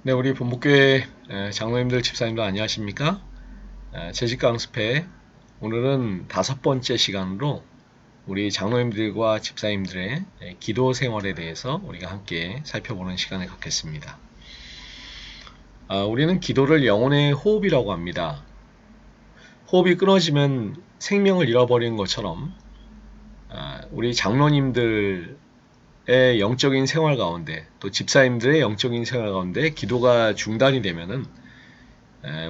네, 우리 본목교회 장로님들, 집사님들 안녕하십니까? 재직 강습회 오늘은 5번째 시간으로 우리 장로님들과 집사님들의 기도 생활에 대해서 우리가 함께 살펴보는 시간을 갖겠습니다. 우리는 기도를 영혼의 호흡이라고 합니다. 호흡이 끊어지면 생명을 잃어버리는 것처럼 우리 장로님들 영적인 생활 가운데 또 집사님들의 영적인 생활 가운데 기도가 중단이 되면은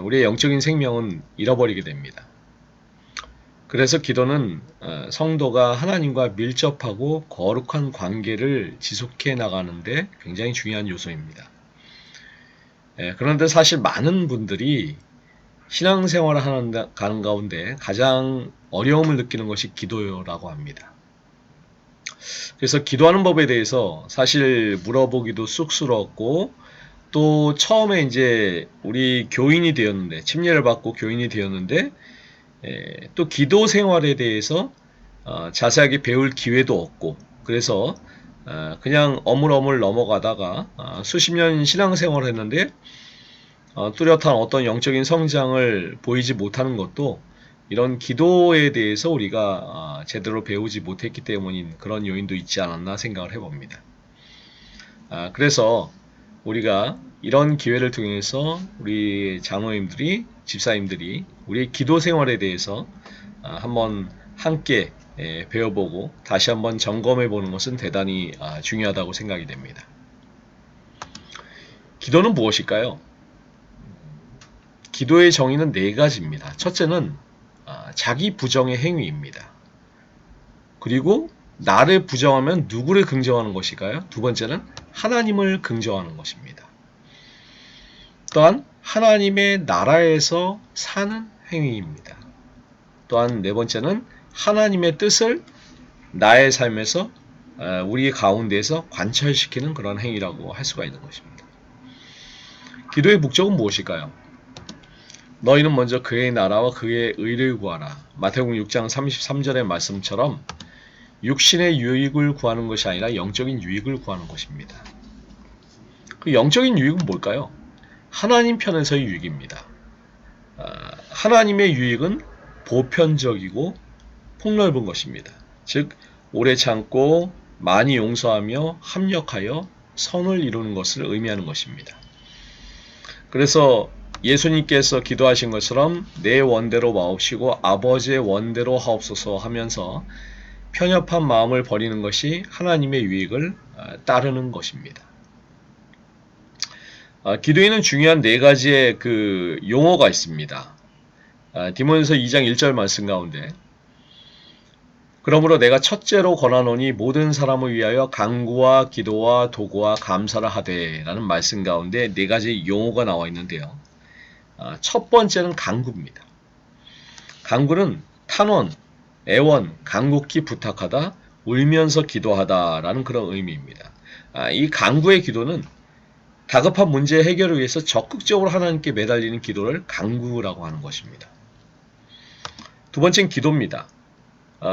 우리의 영적인 생명은 잃어버리게 됩니다. 그래서 기도는 성도가 하나님과 밀접하고 거룩한 관계를 지속해 나가는데 굉장히 중요한 요소입니다. 그런데 사실 많은 분들이 신앙생활을 가는 가운데 가장 어려움을 느끼는 것이 기도라고 합니다. 그래서 기도하는 법에 대해서 사실 물어보기도 쑥스러웠고, 또 처음에 이제 우리 교인이 되었는데, 침례를 받고 교인이 되었는데, 또 기도 생활에 대해서 자세하게 배울 기회도 없고, 그래서 그냥 어물어물 넘어가다가 수십 년 신앙생활을 했는데 뚜렷한 어떤 영적인 성장을 보이지 못하는 것도 이런 기도에 대해서 우리가 제대로 배우지 못했기 때문인 그런 요인도 있지 않았나 생각을 해봅니다. 그래서 우리가 이런 기회를 통해서 우리 장로님들이, 집사님들이 우리의 기도 생활에 대해서 한번 함께 배워보고 다시 한번 점검해 보는 것은 대단히 중요하다고 생각이 됩니다. 기도는 무엇일까요? 기도의 정의는 4가지입니다. 첫째는 자기 부정의 행위입니다. 그리고 나를 부정하면 누구를 긍정하는 것일까요? 두 번째는 하나님을 긍정하는 것입니다. 또한 하나님의 나라에서 사는 행위입니다. 또한 4번째는 하나님의 뜻을 나의 삶에서 우리 가운데에서 관철시키는 그런 행위라고 할 수가 있는 것입니다. 기도의 목적은 무엇일까요? 너희는 먼저 그의 나라와 그의 의를 구하라. 마태복음 6장 33절의 말씀처럼 육신의 유익을 구하는 것이 아니라 영적인 유익을 구하는 것입니다. 그 영적인 유익은 뭘까요? 하나님 편에서의 유익입니다. 하나님의 유익은 보편적이고 폭넓은 것입니다. 즉 오래 참고 많이 용서하며 합력하여 선을 이루는 것을 의미하는 것입니다. 그래서 예수님께서 기도하신 것처럼 내 원대로 마옵시고 아버지의 원대로 하옵소서 하면서 편협한 마음을 버리는 것이 하나님의 유익을 따르는 것입니다. 기도에는 중요한 4가지의 그 용어가 있습니다. 디모데서 2장 1절 말씀 가운데 그러므로 내가 첫째로 권하노니 모든 사람을 위하여 간구와 기도와 도구와 감사를 하되 라는 말씀 가운데 4가지 용어가 나와 있는데요. 첫 번째는 간구입니다. 간구는 탄원, 애원, 간곡히 부탁하다, 울면서 기도하다 라는 그런 의미입니다. 이 간구의 기도는 다급한 문제 해결을 위해서 적극적으로 하나님께 매달리는 기도를 간구라고 하는 것입니다. 두 번째는 기도입니다.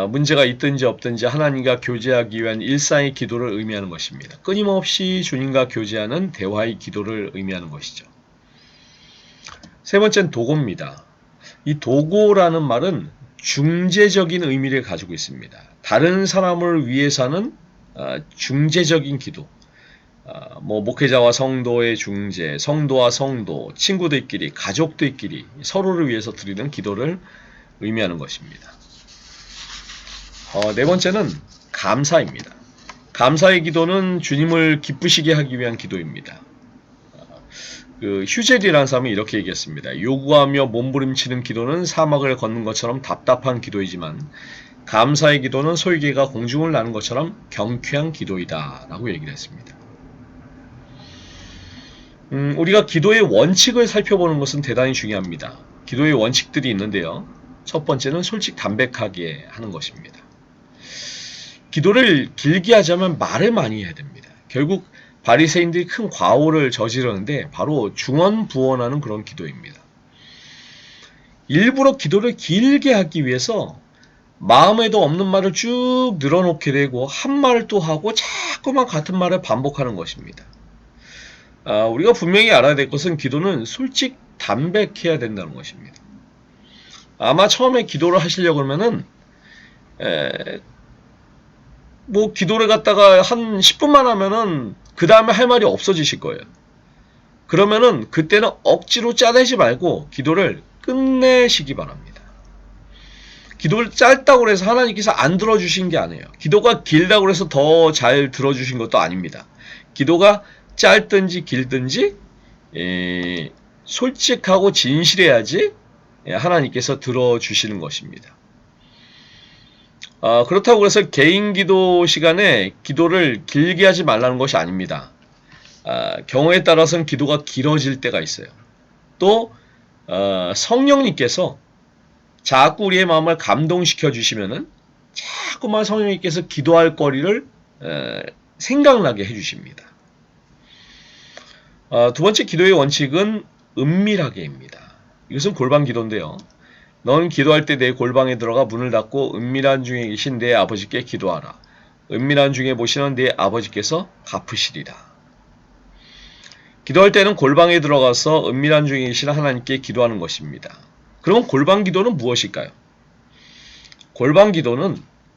문제가 있든지 없든지 하나님과 교제하기 위한 일상의 기도를 의미하는 것입니다. 끊임없이 주님과 교제하는 대화의 기도를 의미하는 것이죠. 세 번째는 도구입니다. 이 도구라는 말은 중재적인 의미를 가지고 있습니다. 다른 사람을 위해서는 중재적인 기도, 목회자와 성도의 중재, 성도와 성도, 친구들끼리, 가족들끼리 서로를 위해서 드리는 기도를 의미하는 것입니다. 4번째는 감사입니다. 감사의 기도는 주님을 기쁘시게 하기 위한 기도입니다. 휴젤이라는 사람이 이렇게 얘기했습니다. 요구하며 몸부림치는 기도는 사막을 걷는 것처럼 답답한 기도이지만 감사의 기도는 솔개가 공중을 나는 것처럼 경쾌한 기도이다 라고 얘기를 했습니다. 우리가 기도의 원칙을 살펴보는 것은 대단히 중요합니다. 기도의 원칙들이 있는데요. 첫 번째는 솔직 담백하게 하는 것입니다. 기도를 길게 하자면 말을 많이 해야 됩니다. 결국 바리새인들이 큰 과오를 저지르는데 바로 중언부언하는 그런 기도입니다. 일부러 기도를 길게 하기 위해서 마음에도 없는 말을 쭉 늘어놓게 되고 한 말을 또 하고 자꾸만 같은 말을 반복하는 것입니다. 우리가 분명히 알아야 될 것은 기도는 솔직 담백해야 된다는 것입니다. 아마 처음에 기도를 하시려고 그러면은 뭐 기도를 갖다가 한 10분만 하면은 그 다음에 할 말이 없어지실 거예요. 그러면은 그때는 억지로 짜내지 말고 기도를 끝내시기 바랍니다. 기도를 짧다고 해서 하나님께서 안 들어주신 게 아니에요. 기도가 길다고 해서 더 잘 들어주신 것도 아닙니다. 기도가 짧든지 길든지 솔직하고 진실해야지 하나님께서 들어주시는 것입니다. 그렇다고 해서 개인 기도 시간에 기도를 길게 하지 말라는 것이 아닙니다. 경우에 따라서는 기도가 길어질 때가 있어요. 또 성령님께서 자꾸 우리의 마음을 감동시켜 주시면은 자꾸만 성령님께서 기도할 거리를 생각나게 해주십니다. 두 번째 기도의 원칙은 은밀하게입니다. 이것은 골방 기도인데요. 넌 기도할 때 내 골방에 들어가 문을 닫고 은밀한 중에 계신 내 아버지께 기도하라. 은밀한 중에 보시는 내 아버지께서 갚으시리라. 기도할 때는 골방에 들어가서 은밀한 중에 계신 하나님께 기도하는 것입니다. 그럼 골방 기도는 무엇일까요? 골방 기도는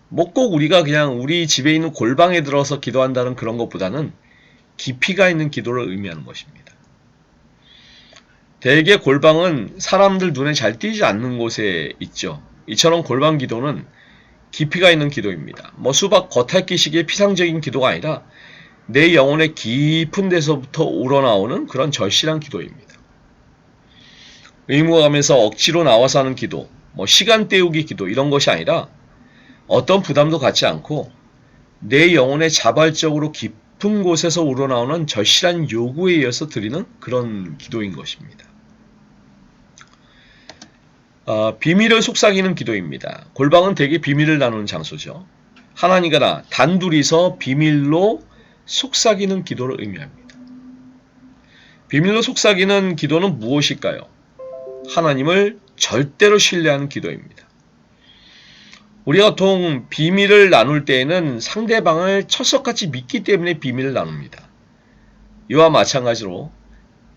뭐 꼭 우리가 그냥 우리 집에 있는 골방에 들어서 기도한다는 그런 것보다는 깊이가 있는 기도를 의미하는 것입니다. 대개 골방은 사람들 눈에 잘 띄지 않는 곳에 있죠. 이처럼 골방 기도는 깊이가 있는 기도입니다. 뭐 수박 겉핥기식의 피상적인 기도가 아니라 내 영혼의 깊은 데서부터 우러나오는 그런 절실한 기도입니다. 의무감에서 억지로 나와서 하는 기도, 뭐 시간 때우기 기도 이런 것이 아니라 어떤 부담도 갖지 않고 내 영혼의 자발적으로 깊은 곳에서 우러나오는 절실한 요구에 이어서 드리는 그런 기도인 것입니다. 비밀을 속삭이는 기도입니다. 골방은 대개 비밀을 나누는 장소죠. 하나님과 나 단둘이서 비밀로 속삭이는 기도를 의미합니다. 비밀로 속삭이는 기도는 무엇일까요? 하나님을 절대로 신뢰하는 기도입니다. 우리가 보통 비밀을 나눌 때에는 상대방을 철석같이 믿기 때문에 비밀을 나눕니다. 이와 마찬가지로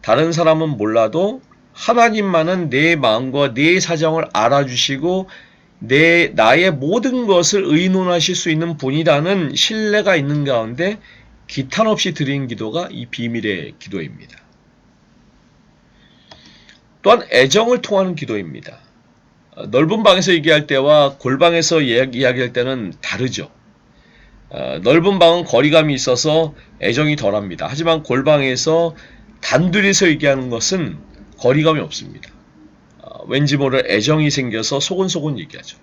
다른 사람은 몰라도 하나님만은 내 마음과 내 사정을 알아주시고 나의 모든 것을 의논하실 수 있는 분이라는 신뢰가 있는 가운데 기탄 없이 드리는 기도가 이 비밀의 기도입니다. 또한 애정을 통하는 기도입니다. 넓은 방에서 얘기할 때와 골방에서 이야기할 때는 다르죠. 넓은 방은 거리감이 있어서 애정이 덜합니다. 하지만 골방에서 단둘이서 얘기하는 것은 거리감이 없습니다. 왠지 모를 애정이 생겨서 소곤소곤 얘기하죠.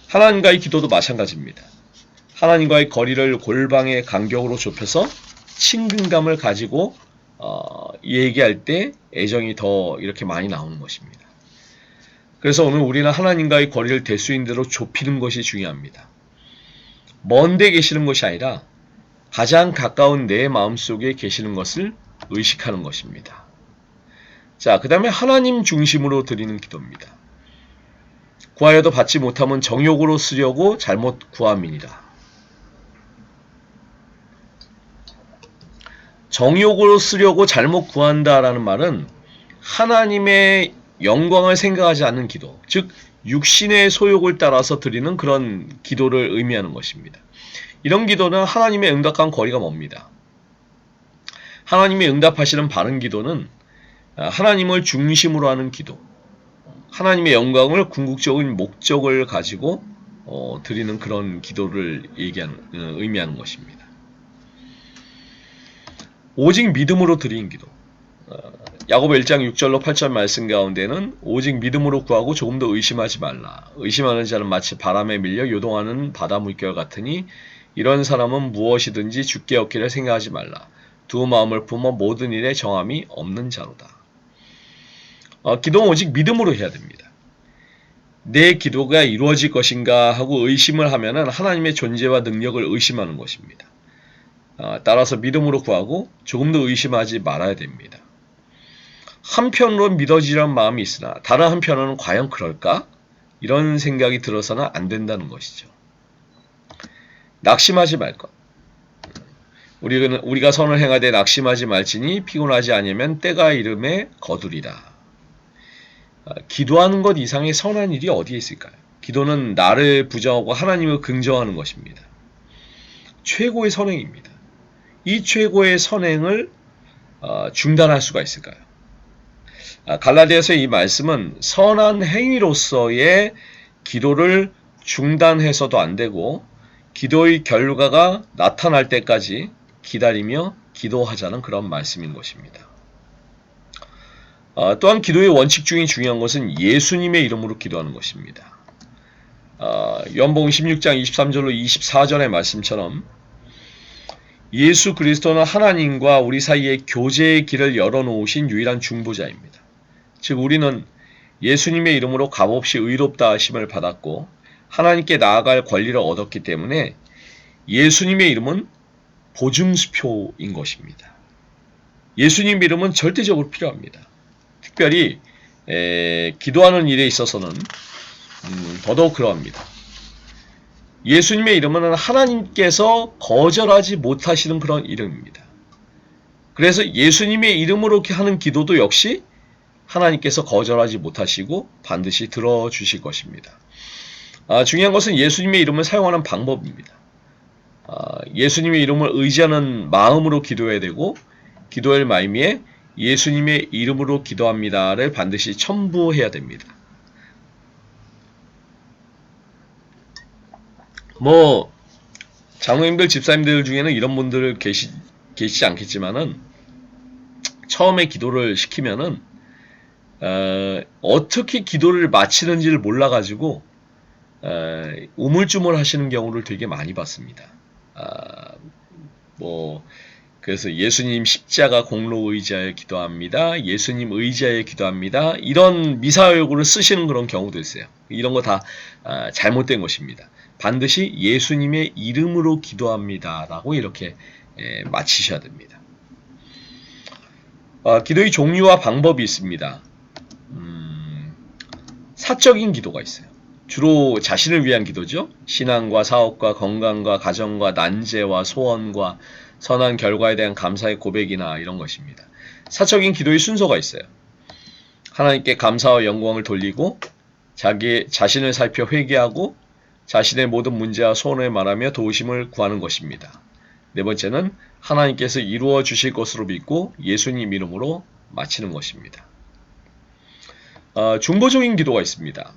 하나님과의 기도도 마찬가지입니다. 하나님과의 거리를 골방의 간격으로 좁혀서 친근감을 가지고 얘기할 때 애정이 더 이렇게 많이 나오는 것입니다. 그래서 오늘 우리는 하나님과의 거리를 될 수 있는 대로 좁히는 것이 중요합니다. 먼데 계시는 것이 아니라 가장 가까운 내 마음속에 계시는 것을 의식하는 것입니다. 자, 그 다음에 하나님 중심으로 드리는 기도입니다. 구하여도 받지 못하면 정욕으로 쓰려고 잘못 구함이니라. 정욕으로 쓰려고 잘못 구한다라는 말은 하나님의 영광을 생각하지 않는 기도, 즉 육신의 소욕을 따라서 드리는 그런 기도를 의미하는 것입니다. 이런 기도는 하나님의 응답과는 거리가 멉니다. 하나님이 응답하시는 바른 기도는 하나님을 중심으로 하는 기도, 하나님의 영광을 궁극적인 목적을 가지고 드리는 그런 기도를 의미하는 것입니다. 오직 믿음으로 드리는 기도. 야고보 1장 6절로 8절 말씀 가운데는 오직 믿음으로 구하고 조금도 의심하지 말라. 의심하는 자는 마치 바람에 밀려 요동하는 바다 물결 같으니 이런 사람은 무엇이든지 주께 얻기를 생각하지 말라. 두 마음을 품어 모든 일에 정함이 없는 자로다. 기도는 오직 믿음으로 해야 됩니다. 내 기도가 이루어질 것인가 하고 의심을 하면은 하나님의 존재와 능력을 의심하는 것입니다. 따라서 믿음으로 구하고 조금도 의심하지 말아야 됩니다. 한편으로는 믿어지려는 마음이 있으나 다른 한편으로는 과연 그럴까? 이런 생각이 들어서는 안 된다는 것이죠. 낙심하지 말 것. 우리가 선을 행하되 낙심하지 말지니 피곤하지 아니하면 때가 이름에 거두리라. 기도하는 것 이상의 선한 일이 어디에 있을까요? 기도는 나를 부정하고 하나님을 긍정하는 것입니다. 최고의 선행입니다. 이 최고의 선행을 중단할 수가 있을까요? 갈라디아서 이 말씀은 선한 행위로서의 기도를 중단해서도 안 되고 기도의 결과가 나타날 때까지 기다리며 기도하자는 그런 말씀인 것입니다. 또한 기도의 원칙 중에 중요한 것은 예수님의 이름으로 기도하는 것입니다. 요한복음 16장 23절로 24절의 말씀처럼 예수 그리스도는 하나님과 우리 사이에 교제의 길을 열어놓으신 유일한 중보자입니다. 즉 우리는 예수님의 이름으로 값없이 의롭다 하심을 받았고 하나님께 나아갈 권리를 얻었기 때문에 예수님의 이름은 보증수표인 것입니다. 예수님 이름은 절대적으로 필요합니다. 특별히 기도하는 일에 있어서는 더더욱 그러합니다. 예수님의 이름은 하나님께서 거절하지 못하시는 그런 이름입니다. 그래서 예수님의 이름으로 하는 기도도 역시 하나님께서 거절하지 못하시고 반드시 들어주실 것입니다. 중요한 것은 예수님의 이름을 사용하는 방법입니다. 예수님의 이름을 의지하는 마음으로 기도해야 되고 기도할 말미에 예수님의 이름으로 기도합니다를 반드시 첨부해야 됩니다. 장로님들, 집사님들 중에는 이런 분들 계시지 않겠지만은 처음에 기도를 시키면은 어떻게 기도를 마치는지를 몰라가지고 우물쭈물 하시는 경우를 되게 많이 봤습니다. 그래서 예수님 십자가 공로 의지하여 기도합니다. 예수님 의지하여 기도합니다. 이런 미사여구를 쓰시는 그런 경우도 있어요. 이런 거 다 잘못된 것입니다. 반드시 예수님의 이름으로 기도합니다라고 이렇게 마치셔야 됩니다. 기도의 종류와 방법이 있습니다. 사적인 기도가 있어요. 주로 자신을 위한 기도죠. 신앙과 사업과 건강과 가정과 난제와 소원과 선한 결과에 대한 감사의 고백이나 이런 것입니다. 사적인 기도의 순서가 있어요. 하나님께 감사와 영광을 돌리고 자신을 살펴 회개하고 자신의 모든 문제와 소원을 말하며 도우심을 구하는 것입니다. 네 번째는 하나님께서 이루어 주실 것으로 믿고 예수님 이름으로 마치는 것입니다. 중보적인 기도가 있습니다.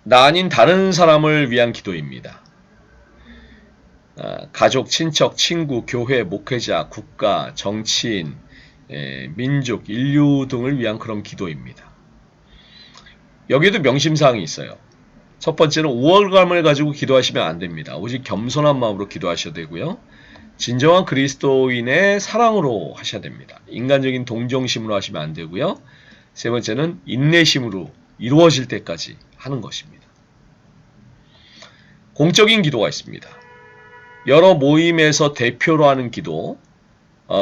나 아닌 다른 사람을 위한 기도입니다. 가족, 친척, 친구, 교회, 목회자, 국가, 정치인, 민족, 인류 등을 위한 그런 기도입니다. 여기에도 명심사항이 있어요. 첫 번째는 우월감을 가지고 기도하시면 안 됩니다. 오직 겸손한 마음으로 기도하셔야 되고요. 진정한 그리스도인의 사랑으로 하셔야 됩니다. 인간적인 동정심으로 하시면 안 되고요. 세 번째는 인내심으로 이루어질 때까지 하는 것입니다. 공적인 기도가 있습니다. 여러 모임에서 대표로 하는 기도,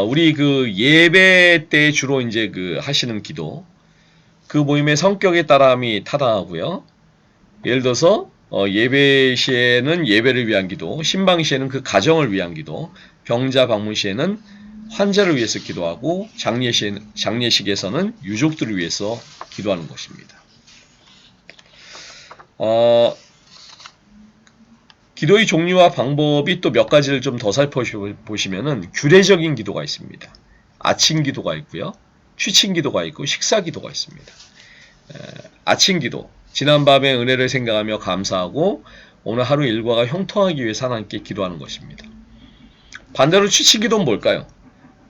우리 그 예배 때 주로 이제 하시는 기도, 그 모임의 성격에 따라함이 타당하고요. 예를 들어서 예배 시에는 예배를 위한 기도, 신방 시에는 그 가정을 위한 기도, 병자 방문 시에는 환자를 위해서 기도하고 장례식에서는 유족들을 위해서 기도하는 것입니다. 기도의 종류와 방법이 또 몇 가지를 좀 더 살펴보시면은 규례적인 기도가 있습니다. 아침 기도가 있고요. 취침 기도가 있고 식사 기도가 있습니다. 아침 기도, 지난밤의 은혜를 생각하며 감사하고 오늘 하루 일과가 형통하기 위해서 하나님께 기도하는 것입니다. 반대로 취침 기도는 뭘까요?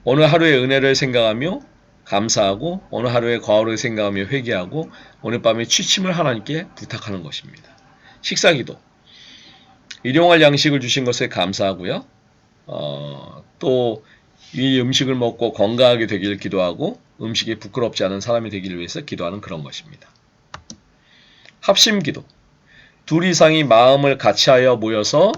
오늘 하루의 은혜를 생각하며 감사하고 오늘 하루의 과오를 생각하며 회개하고 오늘 밤에 취침을 하나님께 부탁하는 것입니다. 식사 기도, 일용할 양식을 주신 것에 감사하고요. 또 이 음식을 먹고 건강하게 되기를 기도하고 음식에 부끄럽지 않은 사람이 되기를 위해서 기도하는 그런 것입니다. 합심 기도, 둘 이상이 마음을 같이하여 모여서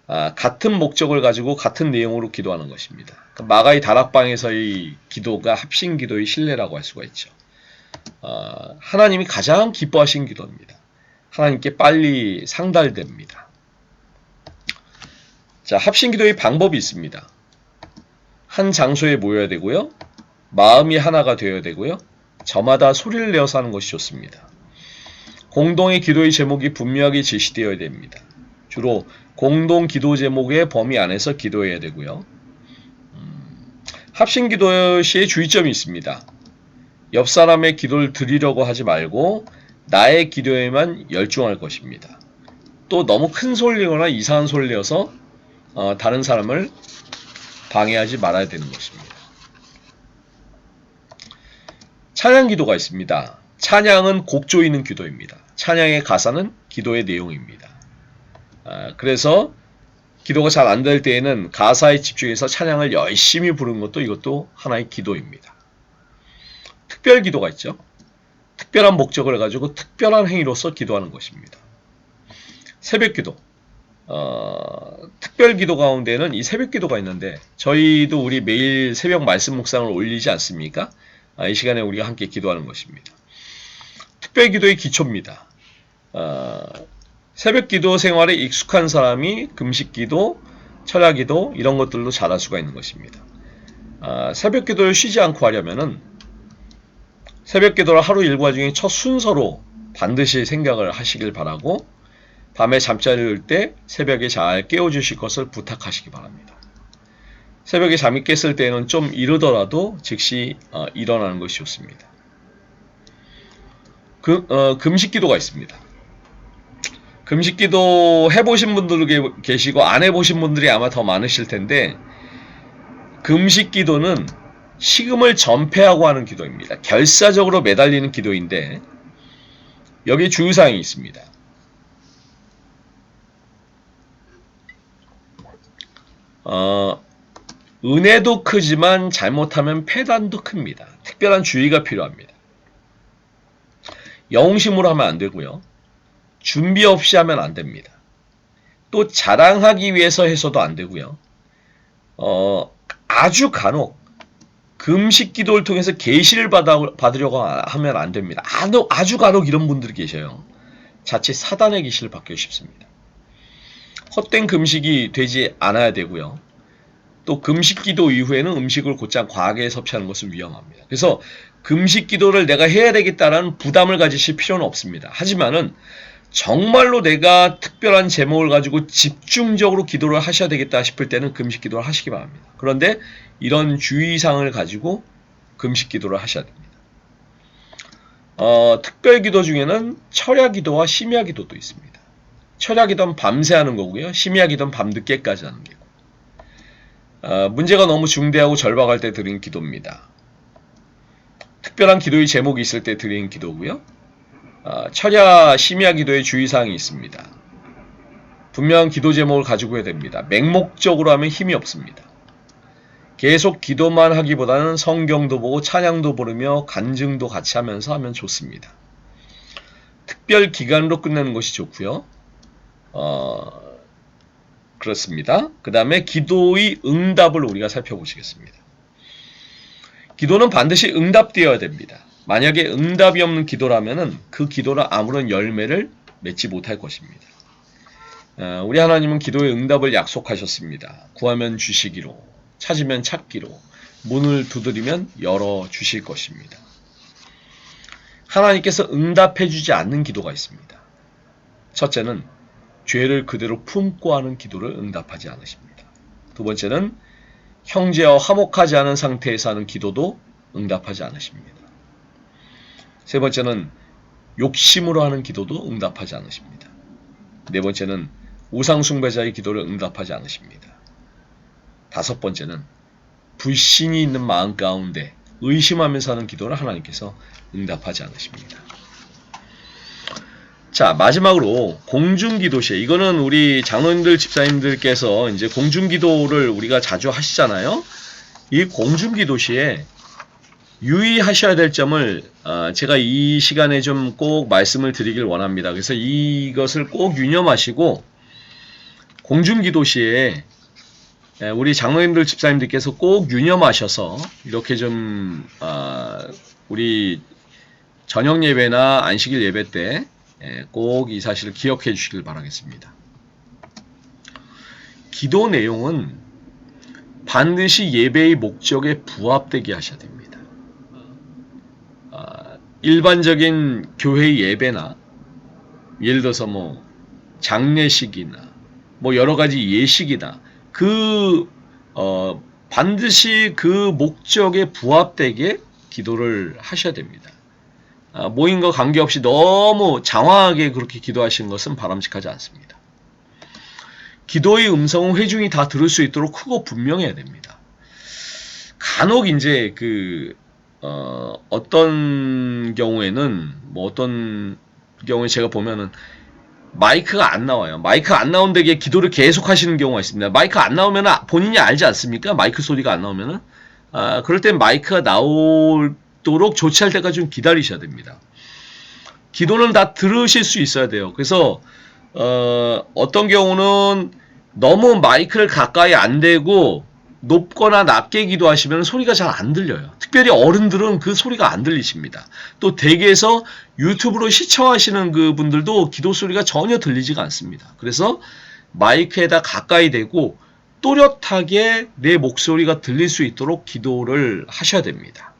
같은 목적을 가지고 같은 내용으로 기도하는 것입니다. 마가의 다락방에서의 기도가 합심 기도의 실내라고 할 수가 있죠. 하나님이 가장 기뻐하신 기도입니다. 하나님께 빨리 상달됩니다. 자, 합심기도의 방법이 있습니다. 한 장소에 모여야 되고요. 마음이 하나가 되어야 되고요. 저마다 소리를 내어서 하는 것이 좋습니다. 공동의 기도의 제목이 분명하게 제시되어야 됩니다. 주로 공동 기도 제목의 범위 안에서 기도해야 되고요. 합심기도 시의 주의점이 있습니다. 옆 사람의 기도를 드리려고 하지 말고 나의 기도에만 열중할 것입니다. 또 너무 큰 소리를 내거나 이상한 소리를 내어서 다른 사람을 방해하지 말아야 되는 것입니다. 찬양 기도가 있습니다. 찬양은 곡 조이는 기도입니다. 찬양의 가사는 기도의 내용입니다. 그래서 기도가 잘 안 될 때에는 가사에 집중해서 찬양을 열심히 부르는 것도 이것도 하나의 기도입니다. 특별 기도가 있죠. 특별한 목적을 가지고 특별한 행위로서 기도하는 것입니다. 새벽 기도. 특별 기도 가운데는 이 새벽 기도가 있는데 저희도 우리 매일 새벽 말씀 묵상을 올리지 않습니까? 이 시간에 우리가 함께 기도하는 것입니다. 특별 기도의 기초입니다. 새벽 기도 생활에 익숙한 사람이 금식 기도, 철야 기도 이런 것들도 잘할 수가 있는 것입니다. 새벽 기도를 쉬지 않고 하려면은 새벽 기도를 하루 일과 중에 첫 순서로 반드시 생각을 하시길 바라고 밤에 잠자리를 때 새벽에 잘 깨워주실 것을 부탁하시기 바랍니다. 새벽에 잠이 깼을 때는 좀 이르더라도 즉시 일어나는 것이 좋습니다. 금식 기도가 있습니다. 금식 기도 해보신 분들도 계시고 안 해보신 분들이 아마 더 많으실 텐데 금식 기도는 식음을 전폐하고 하는 기도입니다. 결사적으로 매달리는 기도인데 여기 주의사항이 있습니다. 은혜도 크지만 잘못하면 폐단도 큽니다. 특별한 주의가 필요합니다. 영웅심으로 하면 안 되고요. 준비 없이 하면 안 됩니다. 또 자랑하기 위해서 해서도 안 되고요. 아주 간혹 금식 기도를 통해서 계시를 받으려고 하면 안 됩니다. 아주 간혹 이런 분들이 계셔요. 자칫 사단의 계시를 받기 쉽습니다. 헛된 금식이 되지 않아야 되고요. 또 금식 기도 이후에는 음식을 곧장 과하게 섭취하는 것은 위험합니다. 그래서 금식 기도를 내가 해야 되겠다라는 부담을 가지실 필요는 없습니다. 하지만은 정말로 내가 특별한 제목을 가지고 집중적으로 기도를 하셔야 되겠다 싶을 때는 금식 기도를 하시기 바랍니다. 그런데 이런 주의사항을 가지고 금식 기도를 하셔야 됩니다. 특별 기도 중에는 철야 기도와 심야 기도도 있습니다. 철야 기도는 밤새 하는 거고요. 심야 기도는 밤늦게까지 하는 거고. 문제가 너무 중대하고 절박할 때 드리는 기도입니다. 특별한 기도의 제목이 있을 때 드리는 기도고요. 철야 심야 기도의 주의사항이 있습니다. 분명한 기도 제목을 가지고 해야 됩니다. 맹목적으로 하면 힘이 없습니다. 계속 기도만 하기보다는 성경도 보고 찬양도 부르며 간증도 같이 하면서 하면 좋습니다. 특별 기간으로 끝내는 것이 좋고요. 그렇습니다. 그 다음에 기도의 응답을 우리가 살펴보시겠습니다. 기도는 반드시 응답되어야 됩니다. 만약에 응답이 없는 기도라면 그 기도는 아무런 열매를 맺지 못할 것입니다. 우리 하나님은 기도의 응답을 약속하셨습니다. 구하면 주시기로, 찾으면 찾기로, 문을 두드리면 열어주실 것입니다. 하나님께서 응답해 주지 않는 기도가 있습니다. 첫째는 죄를 그대로 품고 하는 기도를 응답하지 않으십니다. 두 번째는 형제와 화목하지 않은 상태에서 하는 기도도 응답하지 않으십니다. 세 번째는 욕심으로 하는 기도도 응답하지 않으십니다. 네 번째는 우상숭배자의 기도를 응답하지 않으십니다. 다섯 번째는 불신이 있는 마음 가운데 의심하면서 하는 기도를 하나님께서 응답하지 않으십니다. 자, 마지막으로 공중기도 시에, 이거는 우리 장로님들, 집사님들께서 이제 공중기도를 우리가 자주 하시잖아요. 이 공중기도 시에 유의하셔야 될 점을 제가 이 시간에 좀 꼭 말씀을 드리길 원합니다. 그래서 이것을 꼭 유념하시고 공중기도 시에 우리 장로님들, 집사님들께서 꼭 유념하셔서 이렇게 좀 우리 저녁 예배나 안식일 예배 때 꼭 이 사실을 기억해 주시길 바라겠습니다. 기도 내용은 반드시 예배의 목적에 부합되게 하셔야 됩니다. 일반적인 교회 예배나 예를 들어서 뭐 장례식이나 뭐 여러 가지 예식이나 반드시 그 목적에 부합되게 기도를 하셔야 됩니다. 모임과 관계없이 너무 장황하게 그렇게 기도하시는 것은 바람직하지 않습니다. 기도의 음성은 회중이 다 들을 수 있도록 크고 분명해야 됩니다. 간혹 이제 어떤 경우에는 어떤 경우에 제가 보면은 마이크가 안 나와요. 마이크가 안 나온 데에 기도를 계속 하시는 경우가 있습니다. 마이크가 안 나오면 본인이 알지 않습니까? 마이크 소리가 안 나오면은 그럴 땐 마이크가 나오도록 조치할 때까지 좀 기다리셔야 됩니다. 기도는 다 들으실 수 있어야 돼요. 그래서 어떤 경우는 너무 마이크를 가까이 안 대고 높거나 낮게 기도하시면 소리가 잘 안 들려요. 특별히 어른들은 그 소리가 안 들리십니다. 또 댁에서 유튜브로 시청하시는 그 분들도 기도 소리가 전혀 들리지가 않습니다. 그래서 마이크에다 가까이 대고 또렷하게 내 목소리가 들릴 수 있도록 기도를 하셔야 됩니다.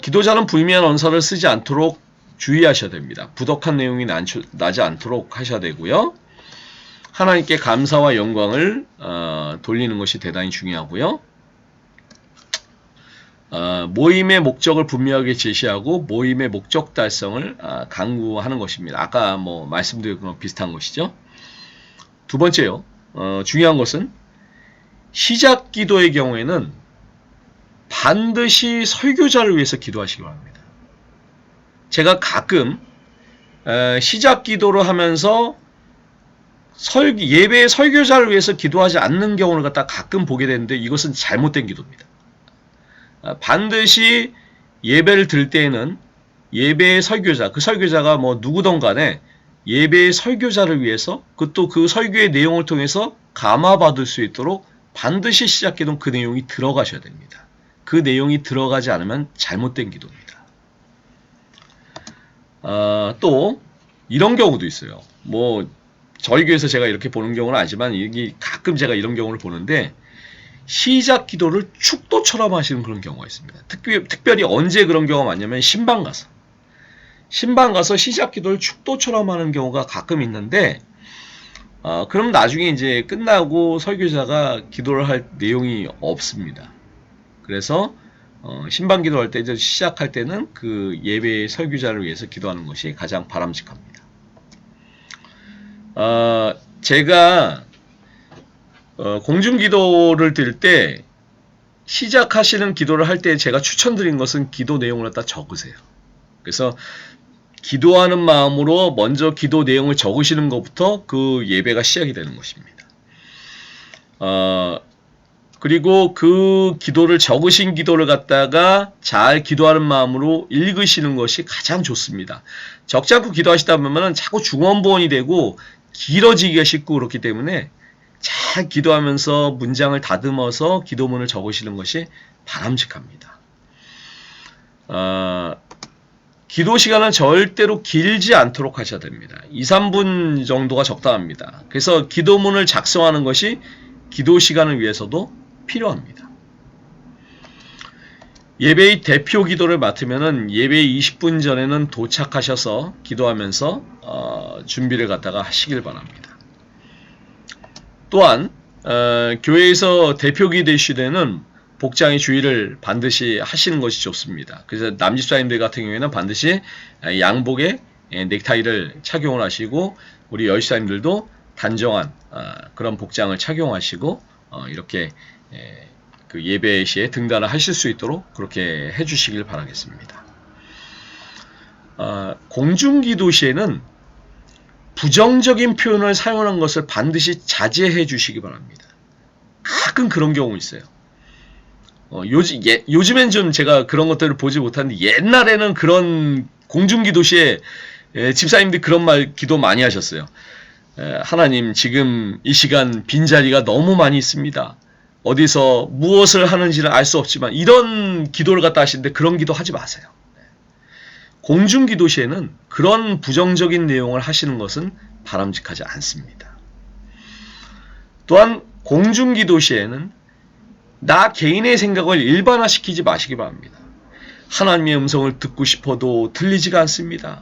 기도자는 불미한 언사를 쓰지 않도록 주의하셔야 됩니다. 부덕한 내용이 나지 않도록 하셔야 되고요. 하나님께 감사와 영광을 돌리는 것이 대단히 중요하고요. 모임의 목적을 분명하게 제시하고 모임의 목적 달성을 강구하는 것입니다. 아까 말씀드린 거랑 비슷한 것이죠. 두 번째요. 중요한 것은 시작 기도의 경우에는 반드시 설교자를 위해서 기도하시기 바랍니다. 제가 가끔 시작 기도를 하면서 예배의 설교자를 위해서 기도하지 않는 경우를 갖다 가끔 보게 되는데 이것은 잘못된 기도입니다. 반드시 예배를 들 때에는 예배의 설교자, 그 설교자가 누구든 간에 예배의 설교자를 위해서 또 그 설교의 내용을 통해서 감화받을 수 있도록 반드시 시작 기도는 그 내용이 들어가셔야 됩니다. 그 내용이 들어가지 않으면 잘못된 기도입니다. 또 이런 경우도 있어요. 저희 교회에서 제가 이렇게 보는 경우는 아니지만 이게 가끔 제가 이런 경우를 보는데 시작 기도를 축도처럼 하시는 그런 경우가 있습니다. 특별히 언제 그런 경우가 많냐면 신방 가서 시작 기도를 축도처럼 하는 경우가 가끔 있는데 그럼 나중에 이제 끝나고 설교자가 기도를 할 내용이 없습니다. 그래서 신방 기도할 때 시작할 때는 그 예배의 설교자를 위해서 기도하는 것이 가장 바람직합니다. 제가 공중기도를 드릴 때 시작하시는 기도를 할 때 제가 추천드린 것은 기도 내용을 갖다 적으세요. 그래서 기도하는 마음으로 먼저 기도 내용을 적으시는 것부터 그 예배가 시작이 되는 것입니다. 그리고 그 기도를 적으신 기도를 갖다가 잘 기도하는 마음으로 읽으시는 것이 가장 좋습니다. 적지 않고 기도하시다 보면 자꾸 중언부언이 되고 길어지기가 쉽고 그렇기 때문에 잘 기도하면서 문장을 다듬어서 기도문을 적으시는 것이 바람직합니다. 기도 시간은 절대로 길지 않도록 하셔야 됩니다. 2, 3분 정도가 적당합니다. 그래서 기도문을 작성하는 것이 기도 시간을 위해서도 필요합니다. 예배의 대표 기도를 맡으면은 예배 20분 전에는 도착하셔서 기도하면서 준비를 갖다가 하시길 바랍니다. 또한 교회에서 대표 기도시대는 복장의 주의를 반드시 하시는 것이 좋습니다. 그래서 남집사님들 같은 경우에는 반드시 양복에 넥타이를 착용을 하시고 우리 여집사님들도 단정한 그런 복장을 착용하시고 이렇게 그 예배 시에 등단을 하실 수 있도록 그렇게 해주시길 바라겠습니다. 공중기도 시에는 부정적인 표현을 사용하는 것을 반드시 자제해 주시기 바랍니다. 가끔 그런 경우 있어요. 요즘엔 좀 제가 그런 것들을 보지 못하는데 옛날에는 그런 공중기도 시에 집사님들이 그런 기도 많이 하셨어요. 하나님, 지금 이 시간 빈자리가 너무 많이 있습니다. 어디서 무엇을 하는지를 알 수 없지만 이런 기도를 갖다 하시는데 그런 기도 하지 마세요. 공중기도 시에는 그런 부정적인 내용을 하시는 것은 바람직하지 않습니다. 또한 공중기도 시에는 나 개인의 생각을 일반화시키지 마시기 바랍니다. 하나님의 음성을 듣고 싶어도 들리지가 않습니다.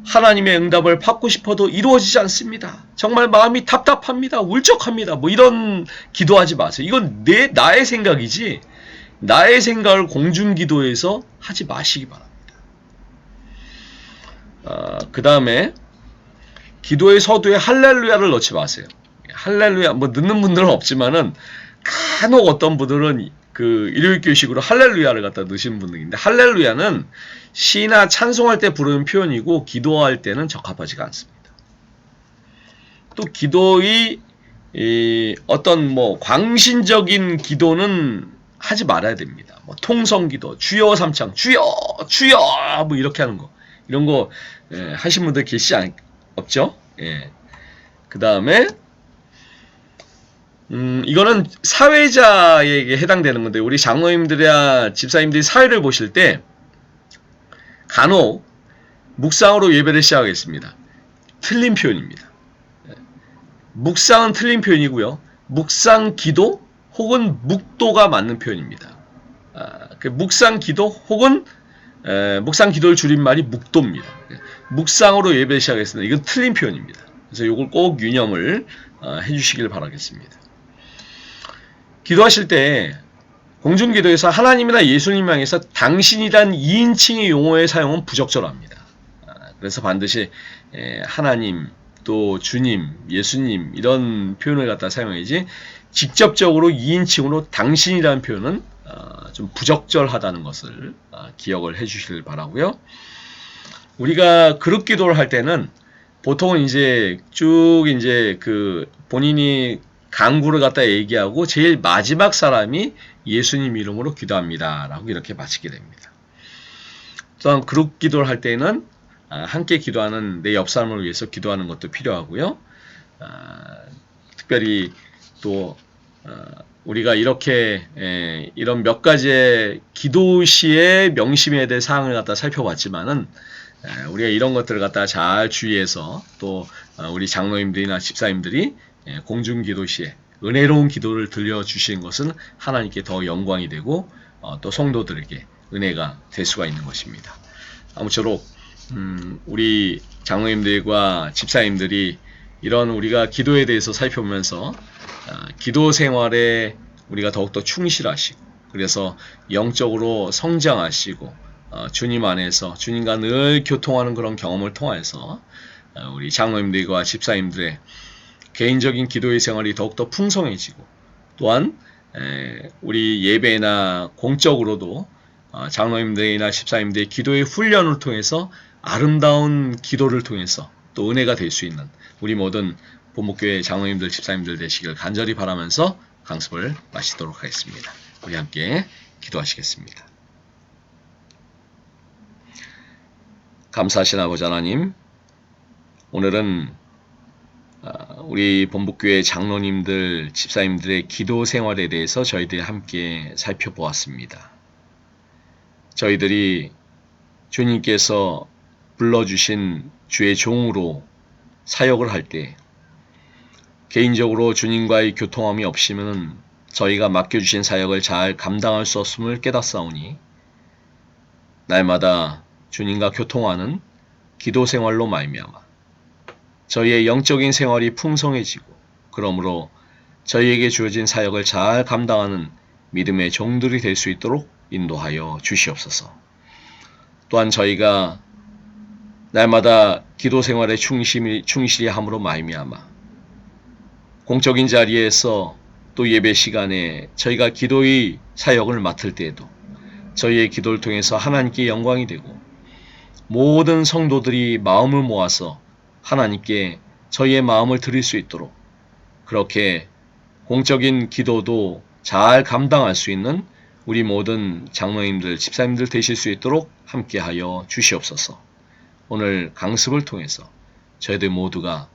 하나님의 응답을 받고 싶어도 이루어지지 않습니다. 정말 마음이 답답합니다. 울적합니다. 뭐 이런 기도하지 마세요. 이건 나의 생각이지 나의 생각을 공중기도에서 하지 마시기 바랍니다. 그 다음에 기도의 서두에 할렐루야를 넣지 마세요. 할렐루야 뭐 넣는 분들은 없지만은 간혹 어떤 분들은 그 일요일교식으로 할렐루야를 갖다 넣으시는 분들인데, 할렐루야는 시나 찬송할 때 부르는 표현이고 기도할 때는 적합하지가 않습니다. 또 기도의 어떤 뭐 광신적인 기도는 하지 말아야 됩니다. 뭐 통성기도, 주여 삼창, 주여 주여 뭐 이렇게 하는 거, 이런 거 하신 분들 없죠? 예. 그 다음에 이거는 사회자에게 해당되는 건데, 우리 장로님들이나 집사님들이 사회를 보실 때 간혹 묵상으로 예배를 시작하겠습니다. 틀린 표현입니다. 묵상은 틀린 표현이고요. 묵상 기도 혹은 묵도가 맞는 표현입니다. 그 묵상 기도 혹은 묵상 기도를 줄임말이 묵도입니다. 묵상으로 예배를 시작했습니다. 이건 틀린 표현입니다. 그래서 이걸 꼭 유념을 해주시길 바라겠습니다. 기도하실 때 공중기도에서 하나님이나 예수님 향해서 당신이란 2인칭의 용어의 사용은 부적절합니다. 그래서 반드시 하나님, 또 주님, 예수님 이런 표현을 갖다 사용해야지, 직접적으로 2인칭으로 당신이라는 표현은 좀 부적절하다는 것을 기억을 해주시길 바라고요. 우리가 그룹 기도를 할 때는 보통은 이제 쭉 이제 그 본인이 강구를 갖다 얘기하고 제일 마지막 사람이 예수님 이름으로 기도합니다 라고 이렇게 마치게 됩니다. 또한 그룹 기도를 할 때는 함께 기도하는 내 옆 사람을 위해서 기도하는 것도 필요하고요. 특별히 또 우리가 이렇게 이런 몇 가지의 기도 시에 명심해야 될 사항을 갖다 살펴봤지만은, 우리가 이런 것들을 갖다 잘 주의해서 또 우리 장로님들이나 집사님들이 공중기도 시에 은혜로운 기도를 들려주시는 것은 하나님께 더 영광이 되고 또 성도들에게 은혜가 될 수가 있는 것입니다. 아무쪼록 우리 장로님들과 집사님들이 이런 우리가 기도에 대해서 살펴보면서 기도 생활에 우리가 더욱더 충실하시고, 그래서 영적으로 성장하시고 주님 안에서 주님과 늘 교통하는 그런 경험을 통해서 우리 장로님들과 집사님들의 개인적인 기도의 생활이 더욱더 풍성해지고, 또한 우리 예배나 공적으로도 장로님들이나 집사님들의 기도의 훈련을 통해서 아름다운 기도를 통해서 또 은혜가 될 수 있는 우리 모든 본목교회 장로님들 집사님들 되시길 간절히 바라면서 강습을 마치도록 하겠습니다. 우리 함께 기도하시겠습니다. 감사하신 아버지 하나님, 오늘은 우리 본목교회 장로님들 집사님들의 기도 생활에 대해서 저희들이 함께 살펴보았습니다. 저희들이 주님께서 불러주신 주의 종으로 사역을 할 때 개인적으로 주님과의 교통함이 없이면 저희가 맡겨주신 사역을 잘 감당할 수 없음을 깨닫사오니, 날마다 주님과 교통하는 기도 생활로 말미암아 저희의 영적인 생활이 풍성해지고, 그러므로 저희에게 주어진 사역을 잘 감당하는 믿음의 종들이 될 수 있도록 인도하여 주시옵소서. 또한 저희가 날마다 기도 생활에 충실히 함으로 말미암아 공적인 자리에서 또 예배 시간에 저희가 기도의 사역을 맡을 때에도 저희의 기도를 통해서 하나님께 영광이 되고, 모든 성도들이 마음을 모아서 하나님께 저희의 마음을 드릴 수 있도록, 그렇게 공적인 기도도 잘 감당할 수 있는 우리 모든 장로님들, 집사님들 되실 수 있도록 함께하여 주시옵소서. 오늘 강습을 통해서 저희들 모두가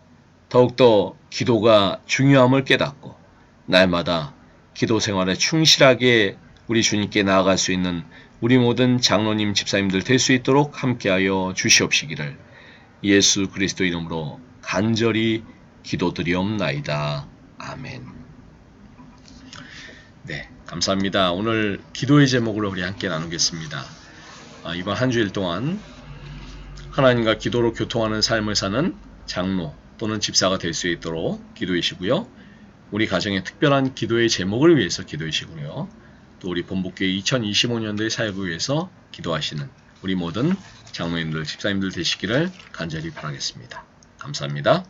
더욱더 기도가 중요함을 깨닫고 날마다 기도 생활에 충실하게 우리 주님께 나아갈 수 있는 우리 모든 장로님, 집사님들 될 수 있도록 함께하여 주시옵시기를 예수 그리스도 이름으로 간절히 기도드리옵나이다. 아멘. 네, 감사합니다. 오늘 기도의 제목으로 우리 함께 나누겠습니다. 이번 한 주일 동안 하나님과 기도로 교통하는 삶을 사는 장로 또는 집사가 될 수 있도록 기도하시고요. 우리 가정의 특별한 기도의 제목을 위해서 기도하시고요. 또 우리 본복교회 2025년도의 사역을 위해서 기도하시는 우리 모든 장로님들, 집사님들 되시기를 간절히 바라겠습니다. 감사합니다.